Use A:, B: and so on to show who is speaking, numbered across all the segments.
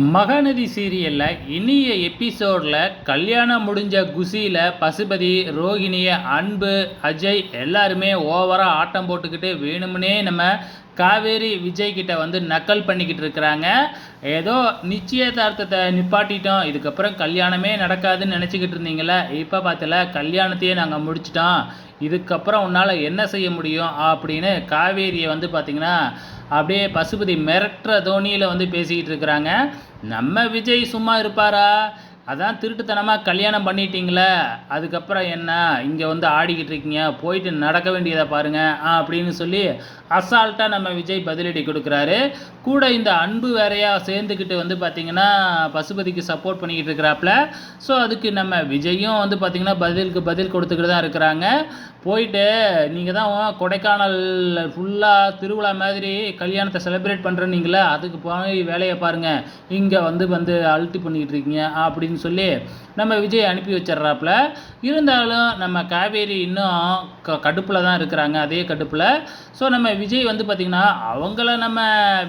A: மகாநதி சீரியலில் இனிய எபிசோடில் கல்யாணம் முடிஞ்ச குஷியில் பசுபதி, ரோகிணி, அன்பு, அஜய் எல்லாருமே ஓவராக ஆட்டம் போட்டுக்கிட்டு வேணும்னே நம்ம காவேரி விஜய்கிட்ட வந்து நக்கல் பண்ணிக்கிட்டு இருக்கிறாங்க. ஏதோ நிச்சயதார்த்தத்தை நிப்பாட்டிட்டோம், இதுக்கப்புறம் கல்யாணமே நடக்காதுன்னு நினச்சிக்கிட்டு இருந்தீங்களே, இப்போ பார்த்தல கல்யாணத்தையே நாங்கள் முடிச்சிட்டோம், இதுக்கப்புறம் உன்னால் என்ன செய்ய முடியும் அப்படின்னு காவேரியை வந்து பார்த்திங்கன்னா அப்படியே பசுபதி மிரட்டுற தோனியில் வந்து பேசிக்கிட்டு இருக்கிறாங்க. நம்ம விஜய் சும்மா இருப்பாரா? அதான் திருட்டுத்தனமாக கல்யாணம் பண்ணிட்டீங்களே, அதுக்கப்புறம் என்ன இங்கே வந்து ஆடிக்கிட்டு இருக்கீங்க, போயிட்டு நடக்க வேண்டியதை பாருங்கள் அப்படின்னு சொல்லி அசால்ட்டாக நம்ம விஜய் பதிலடி கொடுக்குறாரு. கூட இந்த அன்பு வேறையாக சேர்ந்துக்கிட்டு வந்து பார்த்திங்கன்னா பசுபதிக்கு சப்போர்ட் பண்ணிக்கிட்டு இருக்கிறாப்புல. ஸோ அதுக்கு நம்ம விஜயும் வந்து பார்த்திங்கன்னா பதிலுக்கு பதில் கொடுத்துக்கிட்டு தான் இருக்கிறாங்க. போயிட்டு நீங்கள் தான் கொடைக்கானல் ஃபுல்லாக திருவிழா மாதிரி கல்யாணத்தை செலிப்ரேட் பண்ணுறீங்களா, அதுக்கு போய் வேலையை பாருங்கள், இங்கே வந்து அல்ட்டி பண்ணிக்கிட்டு இருக்கீங்க அப்படின்னு சொல்லி நம்ம விஜய் அனுப்பி வச்சிட்றாப்புல. இருந்தாலும் நம்ம காவேரி இன்னும் கடுப்பில் தான் இருக்கிறாங்க, அதே கடுப்பில். ஸோ நம்ம விஜய் வந்து பார்த்திங்கன்னா அவங்கள நம்ம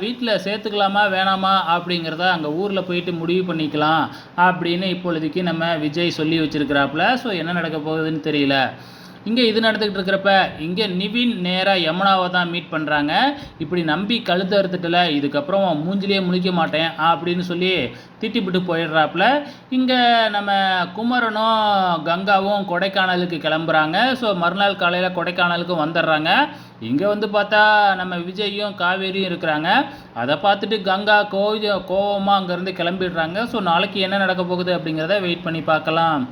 A: வீட்டில் சேர்த்துக்கலாமா வேணாமா அப்படிங்கிறத அங்கே ஊரில் போயிட்டு முடிவு பண்ணிக்கலாம் அப்படின்னு இப்பொழுதுக்கு நம்ம விஜய் சொல்லி வச்சுருக்கிறாப்புல. ஸோ என்ன நடக்க போகுதுன்னு தெரியல. இங்கே இது நடந்துக்கிட்டு இருக்கிறப்ப இங்கே நிவின் நேராக யமுனாவை தான் மீட் பண்ணுறாங்க. இப்படி நம்பி கழுத்து அறுத்துட்டல, இதுக்கப்புறம் மூஞ்சிலே முழிக்க மாட்டேன் அப்படின்னு சொல்லி திட்டிப்பிட்டு போயிடுறாப்புல. இங்கே நம்ம குமரனும் கங்காவும் கொடைக்கானலுக்கு கிளம்புறாங்க. ஸோ மறுநாள் காலையில் கொடைக்கானலுக்கும் வந்துடுறாங்க. இங்கே வந்து பார்த்தா நம்ம விஜயும் காவேரியும் இருக்கிறாங்க. அதை பார்த்துட்டு கங்கா கோவமாக அங்கேருந்து கிளம்பிடுறாங்க. ஸோ நாளைக்கு என்ன நடக்க போகுது அப்படிங்கிறத வெயிட் பண்ணி பார்க்கலாம்.